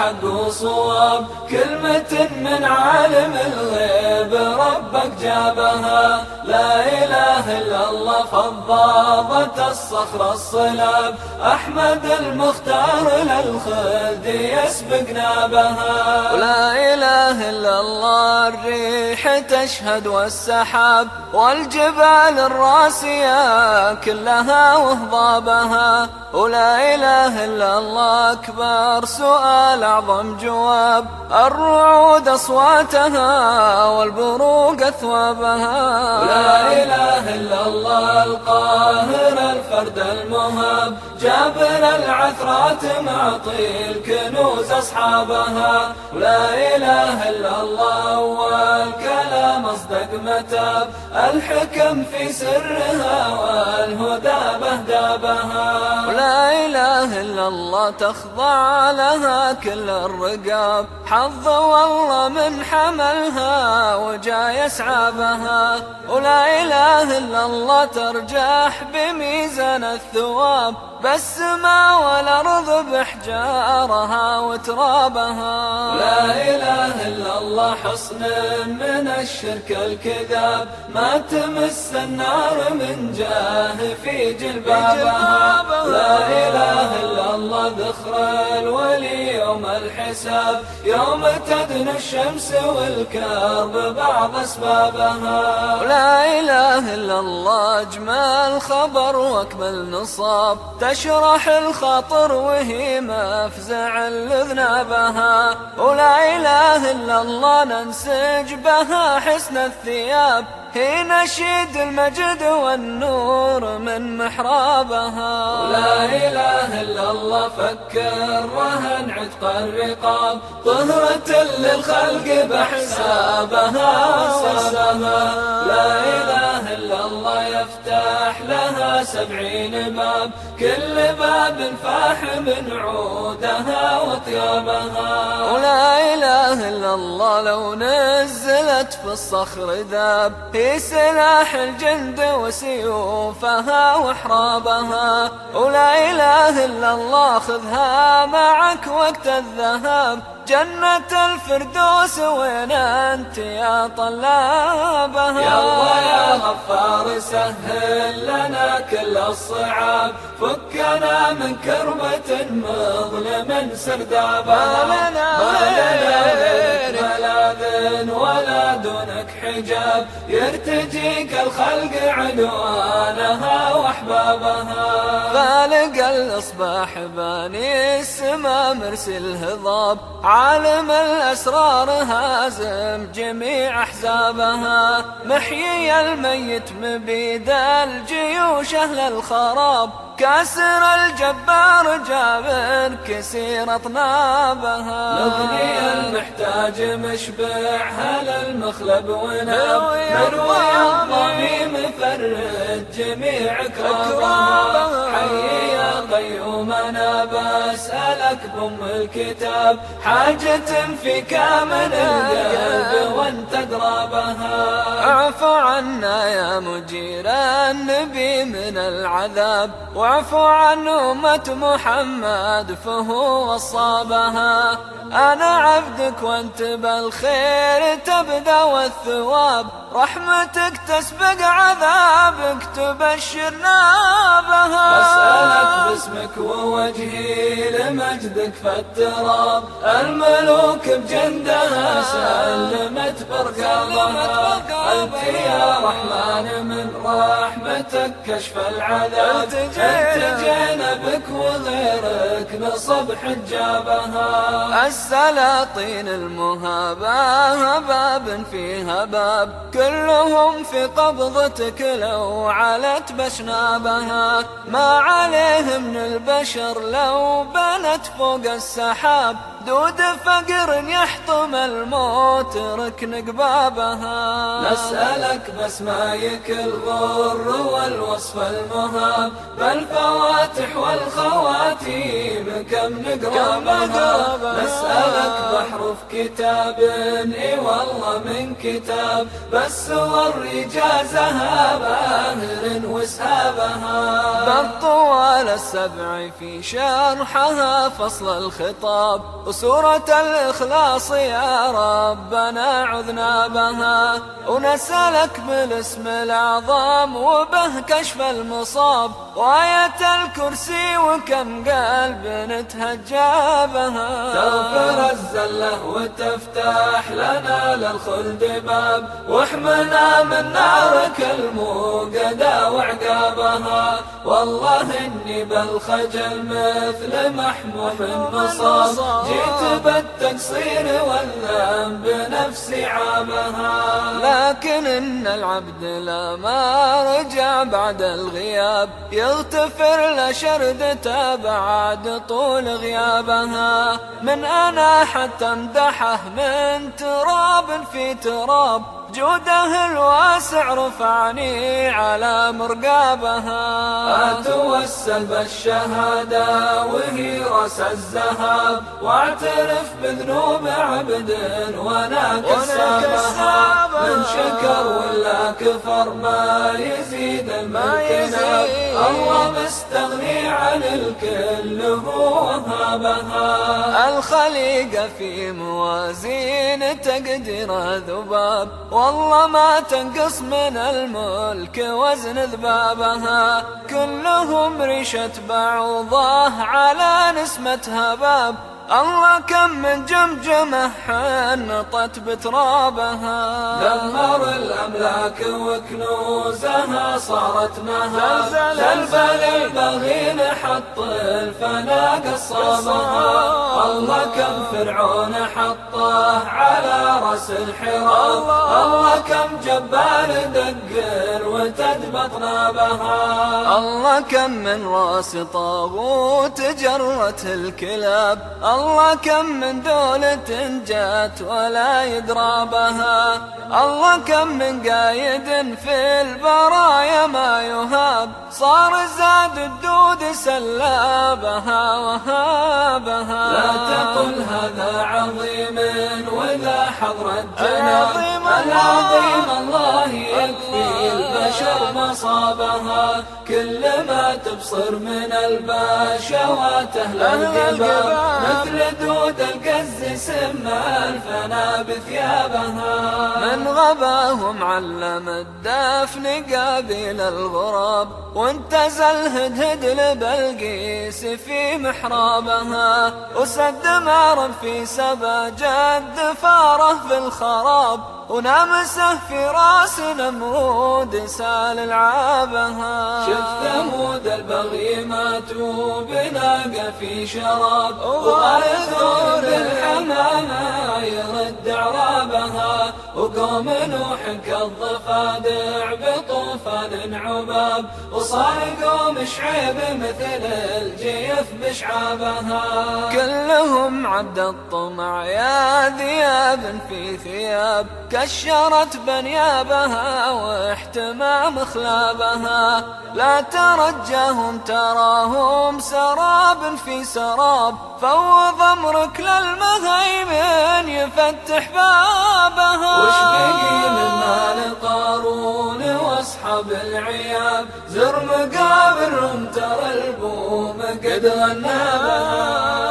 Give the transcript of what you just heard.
حق وصواب، كلمة من عالم الغيب ربك جابها. لا إله إلا الله فضاضة الصخر الصلاب، أحمد المختار للخلد يسبق نابها. ولا إله إلا الله الريح تشهد والسحاب، والجبال الراسية كلها وهضابها. ولا إله إلا الله أكبر سؤال أعظم جواب، الرعود أصواتها والبروق أثوابها. ولا إله إلا الله القاهر الفرد المهاب، جابر العثرات معطي الكنوز أصحابها. ولا إله إلا الله والكلام أصدق متاب، الحكم في سرها والهدى بهدابها. ولا إله إلا الله تخضع لها كل الرقاب، حظ والله من حملها وجا يسعى بها. ولا إله إلا الله ترجح بميزان الثواب، بالسماء والأرض بحجارها وترابها. لا إله إلا الله حصن من الشرك الكذاب، ما تمس النار من جاه في جلبابها. لا إله إلا الله ذخر الولي يوم الحساب، يوم تدنو الشمس والكرب بعض أسبابها. ولا إله إلا الله أجمل خبر وأكمل نصاب، تشرح الخاطر وهي مفزع لذنابها. ولا إله إلا الله ننسج بها حسن الثياب، هي نشيد المجد والنور من محرابها. ولا إله إلا الله فك الرهن عتق الرقاب، طهرة للخلق بحسابها وسابها. لا إله إلا الله يفتح لها 70 باب، كل باب فاح من عودها وطيابها. ولا إله إلا الله لو نزلت في الصخر ذاب، في سلاح الجند وسيوفها وحرابها. ولا إله إلا الله خذها معك وقت الذهاب، جنة الفردوس وين أنت يا طلابها. يا الله يا غفار سهل لنا كل الصعاب، فكنا من كربة مظلم سردابها. ما لنا غيرك ملاذ ولا دونك حجاب، يرتجيك الخلق عنوانها واحبابها. فالق الإصباح باني السما مرسي الهضاب، عالم الأسرار هازم جميع أحزابها. محيي الميت مبيد الجيوش أهل الخراب، كاسر الجبار جابر كسير أطنابها. نغني المحتاج مشبع هل المخلب وناب، مروي الضميم فرد جميع كرابها. حي يا قيوم أنا بسألك بأم الكتاب، حاجة فيك من القلب وانت قرابها. اعفو عنا يا مجير النبي من العذاب، واعفو عن أمة محمد فهو وصابها. أنا عبدك وانت بالخير تبدأ والثواب، رحمتك تسبق عذابك تبشرنا بها. أسألك باسمك ووجهي لمجدك فالتراب، الملوك بجندها سلمت برقابها. أنت يا رحمن من رحمتك كشف العذاب، التجينا بك وغيرك نصب حجابها. السلاطين المهابة باب فيها باب، كلهم في قبضتك لو علت بشنابها. ما عليه من البشر لو بنت فوق السحاب، دود فقر يحطم الموت ركن قبابها. نسألك باسمايك الغر والوصف المهاب، بالفواتح والخواتيم كم نقرابها. نسألك بحرف كتاب اي والله من كتاب، بالسور إجازها باهر وسهابها. بالطوال السبع في شرحها فصل الخطاب، وسورة الإخلاص يا ربنا عذنا بها، ونسألك بالاسم الأعظم وبه كشف المصاب، وآية الكرسي وكم قلب نتهجى بها. تغفر الزلة وتفتح لنا للخلد باب، واحمنا من نارك الموقدة وعقابها. والله إني بالخجل مثل محموم مصاب، جيت بالتقصير والذنب بنفسي عابها. لكن إن العبد لما رجع بعد الغياب، يغتفر لشردته بعد طول غيابها. من أنا حتى امدحه من تراب في تراب، جوده الواسع رفعني على مرقابها. أتوسل بالشهادة وهي رأس الذهب، واعترف بذنوب عبد وانا كسابها. من شكر ولا كفر ما يزيد الملكنا، الله مستغني عن الكل هو وهابها. الخليقة في موازين تقدير ذباب، والله ما تنقص من الملك وزن ذبابها. كلهم ريشة بعوضة على نسمة هباب، الله كم من جمجمة حنطت بترابها. دمر الأملاك وكنوزها صارت مهاب، زلزل البغي حط الفنا قصابها. الله كم فرعون حطه على رأس الحراب، الله كم جبار دقر وتدبط نابها. الله كم من راس طاغوت جرت الكلاب، الله كم من دولة جات ولا يدرى بها. الله كم من قايد في البرايا ما يهاب، صار زاد الدود سلابها وهابها. لا تقل هذا عظيم وذا حضر الجناب، العظيم الله يكفي البشر مصابها. كل ما تبصر من البشوات أهل القباب، مثل دود القز سما الفنا بثيابها. من غباهم علم الدفن قابل الغراب، وانتزل الهدهد لبلقيس في محرابها. وسد مارب في سبا جد فاره في الخراب، ونامسه في راس نمرود سال العابها. شف ثمود البغي ماتوا بناقة في شراب، وغايثون بالحمامة يرد عرابها. وقوم نوح كالضفادع بطوفان عباب، وصار قوم شعيب مثل الجيف بشعابها. كلهم عد الطمع يا ذياب في ثياب، كشرت بنيابها واحتمام خلابها. لا ترجاهم تراهم سراب في سراب، فوض امرك للمهيمن يفتح بابها. وش بقي من مال قارون واصحاب العياب، زر مقابرهم ترى البوم قد غنابها.